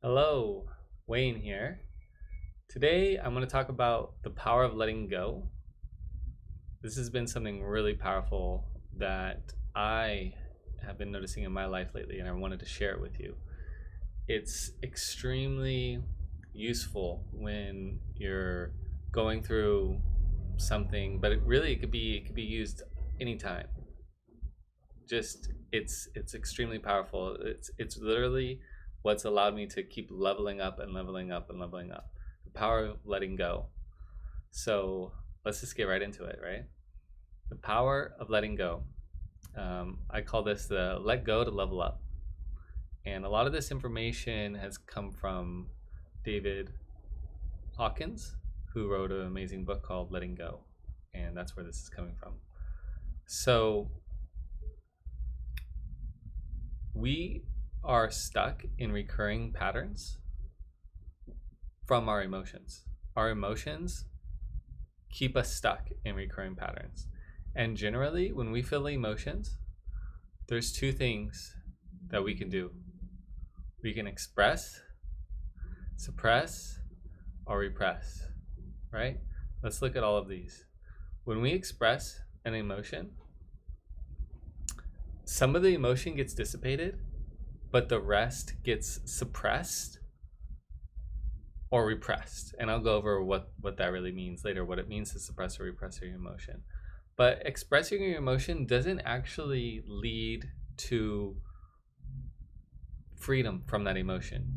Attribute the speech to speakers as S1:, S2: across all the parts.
S1: Hello, Wayne here. Today I'm going to talk about the power of letting go. This has been something really powerful that I have been noticing in my life lately, and I wanted to share it with you. It's extremely useful when you're going through something, but it could be used anytime. Just it's extremely powerful. It's literally what's allowed me to keep leveling up and leveling up and leveling up. The power of letting go. So let's just get right into it, right? The power of letting go. I call this the let go to level up. And a lot of this information has come from David Hawkins, who wrote an amazing book called Letting Go. And that's where this is coming from. So we are stuck in recurring patterns from our emotions. Our emotions keep us stuck in recurring patterns. And generally, when we feel emotions, there's two things that we can do. We can express, suppress, or repress, right? Let's look at all of these. When we express an emotion, some of the emotion gets dissipated, but the rest gets suppressed or repressed. And I'll go over what that really means later, what it means to suppress or repress your emotion. But expressing your emotion doesn't actually lead to freedom from that emotion.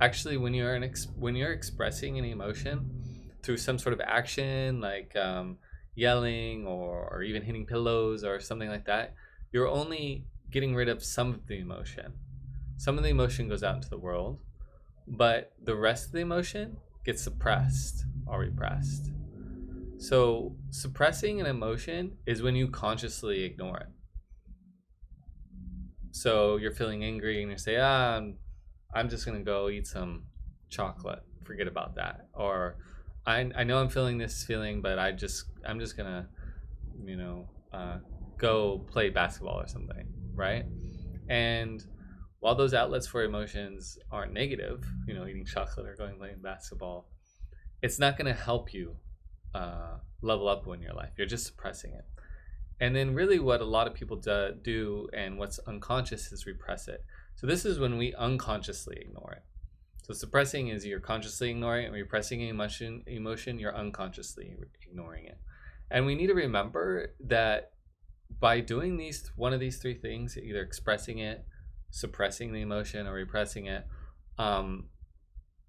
S1: Actually, when you're expressing an emotion through some sort of action, like yelling or even hitting pillows or something like that, you're only getting rid of some of the emotion. Some of the emotion goes out into the world, but the rest of the emotion gets suppressed or repressed. So suppressing an emotion is when you consciously ignore it. So you're feeling angry and you say, I'm just gonna go eat some chocolate. Forget about that. Or I know I'm feeling this feeling, but I'm just gonna, go play basketball or something, right? And while those outlets for emotions aren't negative, eating chocolate or going playing basketball, it's not gonna help you level up in your life. You're just suppressing it. And then, really, what a lot of people do and what's unconscious is repress it. So, this is when we unconsciously ignore it. So, suppressing is you're consciously ignoring it, and repressing emotion, you're unconsciously ignoring it. And we need to remember that by doing one of these three things, either expressing it, suppressing the emotion, or repressing it,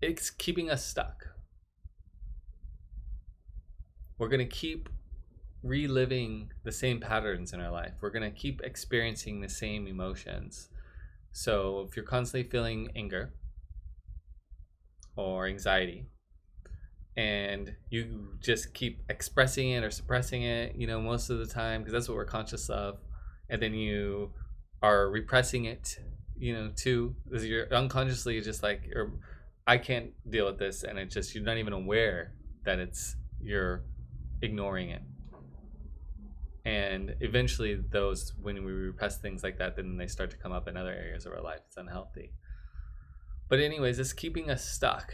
S1: it's keeping us stuck. We're going to keep reliving the same patterns in our life. We're going to keep experiencing the same emotions. So if you're constantly feeling anger or anxiety and you just keep expressing it or suppressing it, most of the time, because that's what we're conscious of, and then you are repressing it, too, because you're unconsciously just like, I can't deal with this, and it's just, you're not even aware that you're ignoring it. And eventually when we repress things like that, then they start to come up in other areas of our life. It's unhealthy. But anyways, it's keeping us stuck.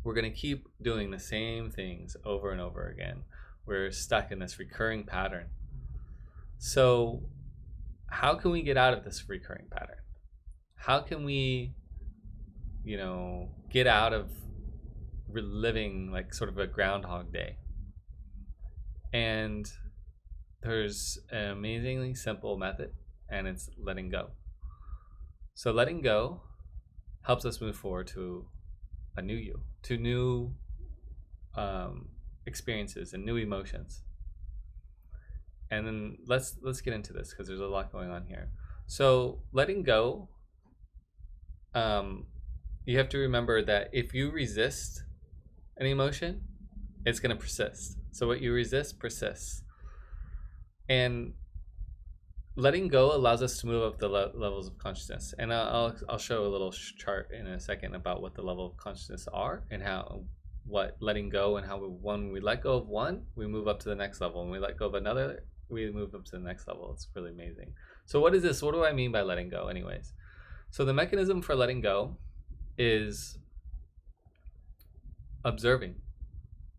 S1: We're going to keep doing the same things over and over again. We're stuck in this recurring pattern. So how can we get out of this recurring pattern? How can we, get out of reliving like sort of a Groundhog Day? And there's an amazingly simple method, and it's letting go. So letting go helps us move forward to a new you, to new experiences and new emotions. And then let's get into this because there's a lot going on here. So letting go, you have to remember that if you resist an emotion, it's going to persist. So what you resist persists. And letting go allows us to move up the levels of consciousness. And I'll show a little chart in a second about what the level of consciousness are and what letting go, and how when we let go of one, we move up to the next level. When we let go of another, we move up to the next level. It's really amazing. So what is this? What do I mean by letting go anyways? So the mechanism for letting go is observing.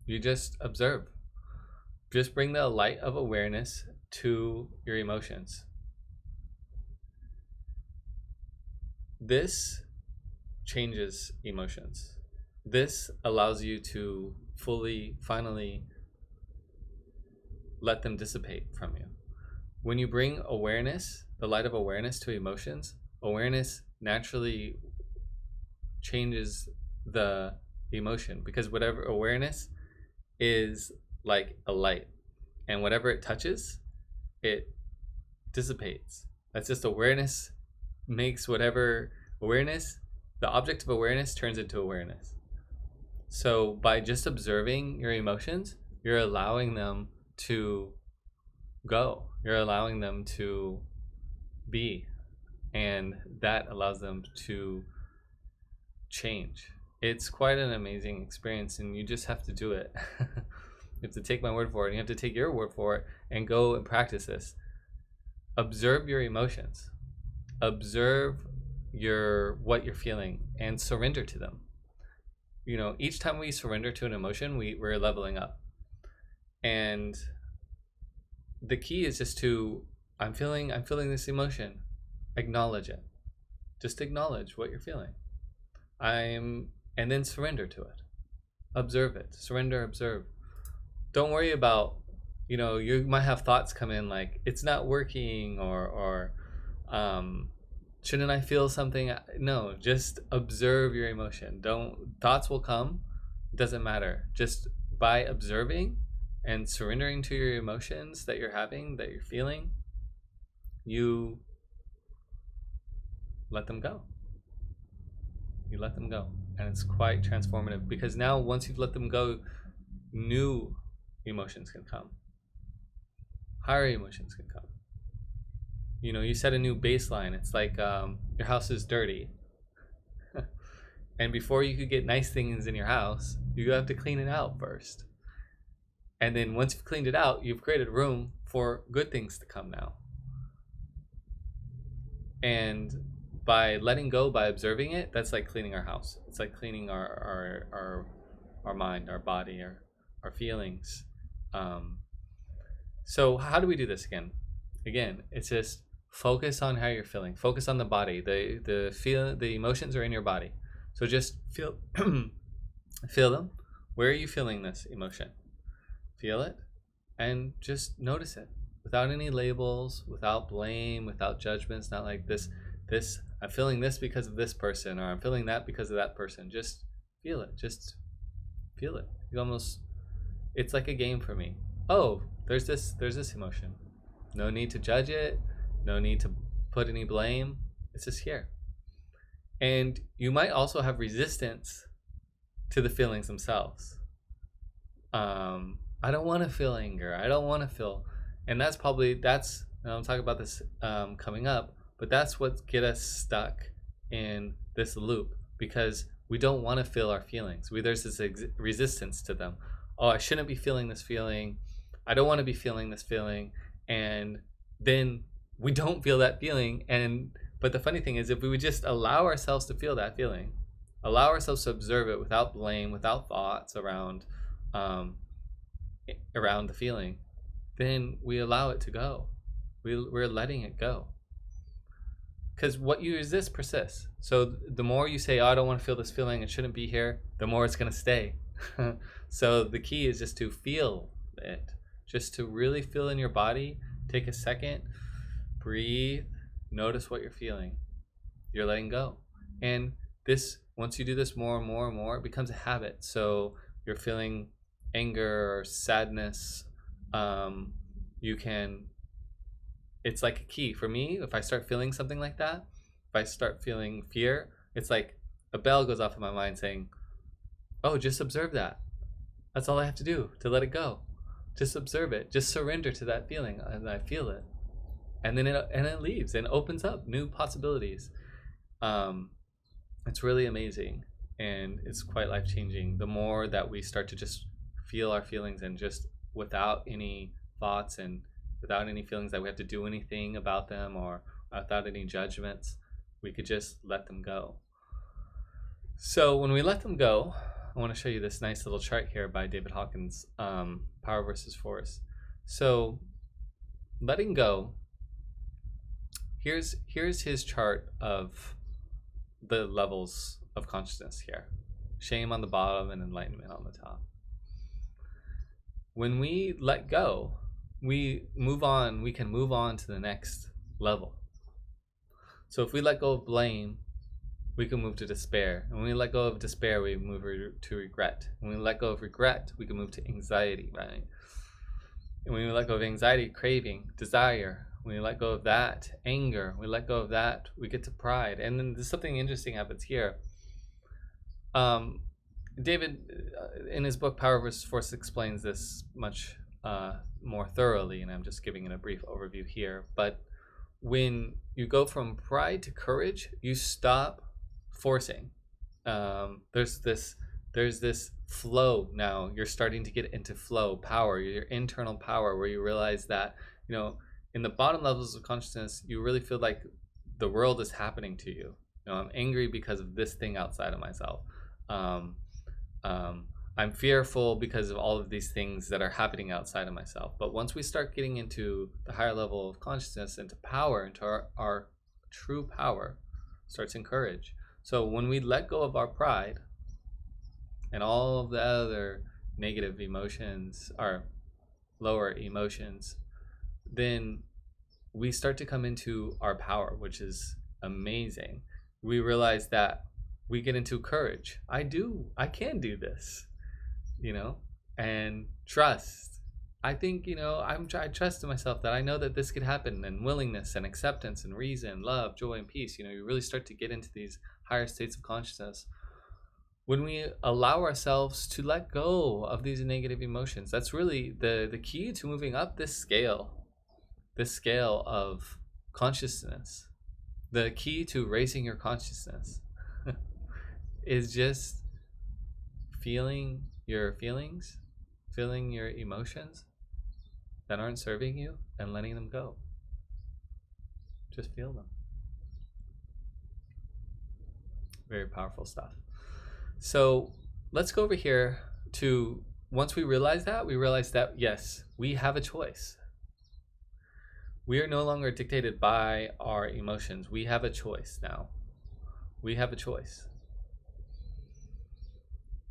S1: You just observe. Just bring the light of awareness to your emotions. This changes emotions. This allows you to finally let them dissipate from you. When you bring awareness, the light of awareness to emotions, awareness naturally changes the emotion, because whatever awareness is like a light, and whatever it touches, it dissipates. That's just awareness makes whatever awareness, the object of awareness turns into awareness. So by just observing your emotions, you're allowing them to go. You're allowing them to be. And that allows them to change. It's quite an amazing experience, and you just have to do it. You have to take my word for it. You have to take your word for it and go and practice this. Observe your emotions. Observe what you're feeling and surrender to them. You know, each time we surrender to an emotion, we're leveling up. And the key is just to, I'm feeling this emotion. Acknowledge it. Just acknowledge what you're feeling. And then surrender to it. Observe it. Surrender, observe. Don't worry about, you might have thoughts come in like, it's not working, or shouldn't I feel something? No, just observe your emotion. Thoughts will come. It doesn't matter. Just by observing and surrendering to your emotions that you're having, that you're feeling, you let them go. You let them go. And it's quite transformative, because now once you've let them go, new emotions can come. Higher emotions can come. You set a new baseline. It's like your house is dirty. And before you could get nice things in your house, you have to clean it out first. And then once you've cleaned it out, you've created room for good things to come now. And by letting go, by observing it, that's like cleaning our house. It's like cleaning our mind, our body, our feelings. So how do we do this again? Again, it's just focus on how you're feeling. Focus on the body. The emotions are in your body. So just feel feel them. Where are you feeling this emotion? Feel it and just notice it without any labels, without blame, without judgments. Not like this I'm feeling this because of this person, or I'm feeling that because of that person. Just feel it. Just feel it. It's like a game for me. Oh, there's this emotion. No need to judge it. No need to put any blame. It's just here. And you might also have resistance to the feelings themselves. I don't want to feel anger. I don't want to feel, and that's I'll talk about this coming up, but that's what get us stuck in this loop, because we don't want to feel our feelings. There's this resistance to them. Oh, I shouldn't be feeling this feeling. I don't want to be feeling this feeling. And then we don't feel that feeling. But the funny thing is, if we would just allow ourselves to feel that feeling, allow ourselves to observe it without blame, without thoughts around the feeling, then we allow it to go. We're letting it go. Because what you resist persists. So the more you say, oh, I don't want to feel this feeling, it shouldn't be here, the more it's going to stay. So the key is just to feel it. Just to really feel in your body. Take a second, breathe, notice what you're feeling. You're letting go. And once you do this more and more and more, it becomes a habit. So you're feeling anger or sadness, it's like a key for me. If I start feeling something like that, if I start feeling fear, it's like a bell goes off in my mind saying, oh, just observe that. That's all I have to do to let it go. Just observe it. Just surrender to that feeling, and I feel it. And then it leaves and opens up new possibilities. It's really amazing, and it's quite life-changing. The more that we start to just feel our feelings, and just without any thoughts and without any feelings that we have to do anything about them, or without any judgments, we could just let them go. So when we let them go, I want to show you this nice little chart here by David Hawkins, Power versus Force. So letting go, here's his chart of the levels of consciousness here. Shame on the bottom and enlightenment on the top. When we let go, we move on, we can move on to the next level. So if we let go of blame, we can move to despair. And when we let go of despair, we move to regret. When we let go of regret, we can move to anxiety, right? And when we let go of anxiety, craving, desire. When we let go of that, anger. We let go of that, we get to pride. And then there's something interesting happens here. David, in his book Power versus Force, explains this much more thoroughly, and I'm just giving it a brief overview here. But when you go from pride to courage, you stop forcing. There's this flow now. You're starting to get into flow, power, your internal power, where you realize that, you know, in the bottom levels of consciousness, you really feel like the world is happening to you. You know, I'm angry because of this thing outside of myself. I'm fearful because of all of these things that are happening outside of myself. But once we start getting into the higher level of consciousness, into power, into our true power, starts in courage. So when we let go of our pride and all of the other negative emotions, or lower emotions, then we start to come into our power, which is amazing. We realize that we get into courage. I can do this, you know, and trust. I think, you know, I trust in myself that I know that this could happen, and willingness and acceptance and reason, love, joy, and peace. You know, you really start to get into these higher states of consciousness when we allow ourselves to let go of these negative emotions. That's really the key to moving up this scale of consciousness. The key to raising your consciousness is just feeling your feelings, feeling your emotions that aren't serving you, and letting them go. Just feel them. Very powerful stuff. So let's go over here to, once we realize that, yes, we have a choice. We are no longer dictated by our emotions. We have a choice now. We have a choice.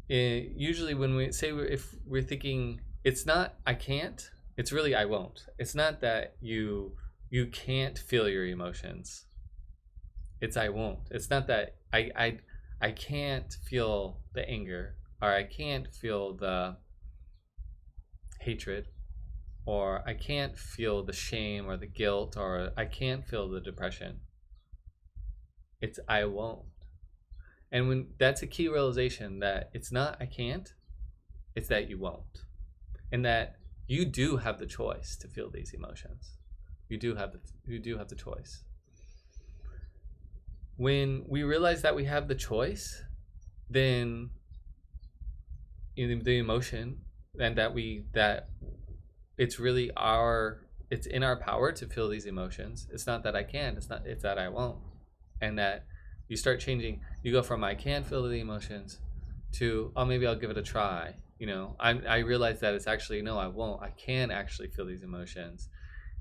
S1: Usually when we say, if we're thinking, it's not I can't, it's really I won't. It's not that you can't feel your emotions. It's I won't. It's not that I can't feel the anger, or I can't feel the hatred, or I can't feel the shame or the guilt, or I can't feel the depression. It's I won't. And when that's a key realization, that it's not I can't, it's that you won't. And that you do have the choice to feel these emotions. You do have the choice. When we realize that we have the choice, then the emotion, and that it's really it's in our power to feel these emotions. It's not that I can, it's that I won't. And that you start changing. You go from I can feel the emotions to, oh, maybe I'll give it a try. You know, I realize that it's actually, no, I won't. I can actually feel these emotions.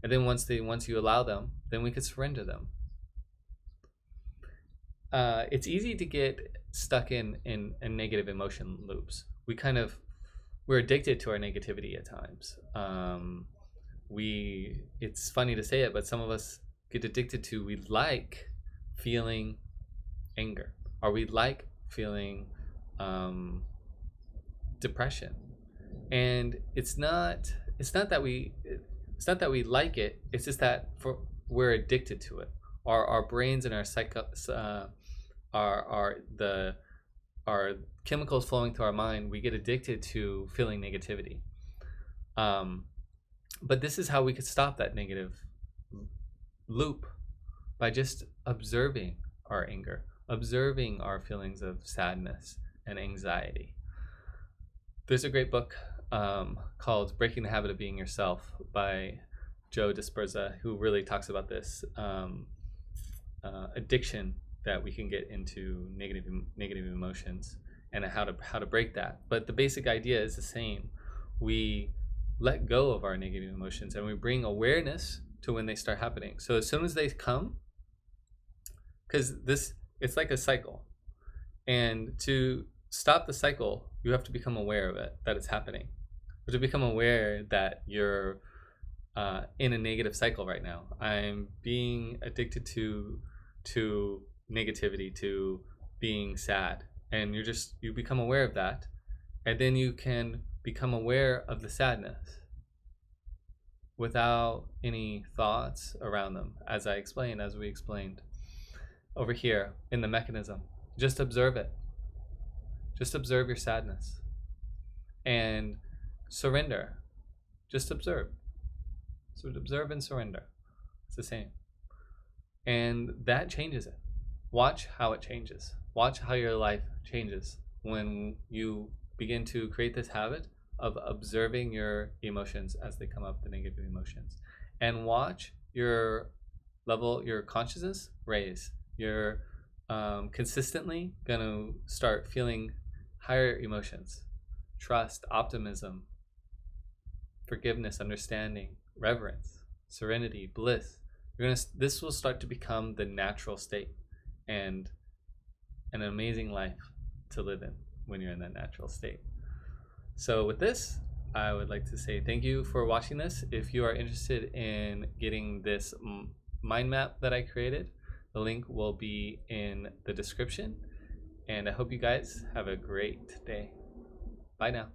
S1: And then once you allow them, then we can surrender them. It's easy to get stuck in negative emotion loops. We're addicted to our negativity at times. It's funny to say it, but some of us get addicted to, we like feeling anger, or we like feeling depression. And it's not that we like it. It's just that we're addicted to it. Our brains and our chemicals flowing through our mind, we get addicted to feeling negativity. But this is how we could stop that negative loop, by just observing our anger, observing our feelings of sadness and anxiety. There's a great book called Breaking the Habit of Being Yourself by Joe Dispenza, who really talks about this addiction that we can get into negative emotions and how to break that. But the basic idea is the same. We let go of our negative emotions and we bring awareness to when they start happening. So as soon as they come, because it's like a cycle, and to stop the cycle, you have to become aware of it, that it's happening. Or to become aware that you're in a negative cycle right now. I'm being addicted to negativity, to being sad, and you become aware of that, and then you can become aware of the sadness without any thoughts around them, as we explained over here in the mechanism. Just observe it. Just observe your sadness and surrender. Just observe. So observe and surrender. It's the same. And that changes it. Watch how it changes. Watch how your life changes when you begin to create this habit of observing your emotions as they come up, the negative emotions. And watch your consciousness raise. You're consistently going to start feeling higher emotions: trust, optimism, forgiveness, understanding, reverence, serenity, bliss. This will start to become the natural state and an amazing life to live in when you're in that natural state. So with this, I would like to say thank you for watching this. If you are interested in getting this mind map that I created, the link will be in the description. And I hope you guys have a great day. Bye now.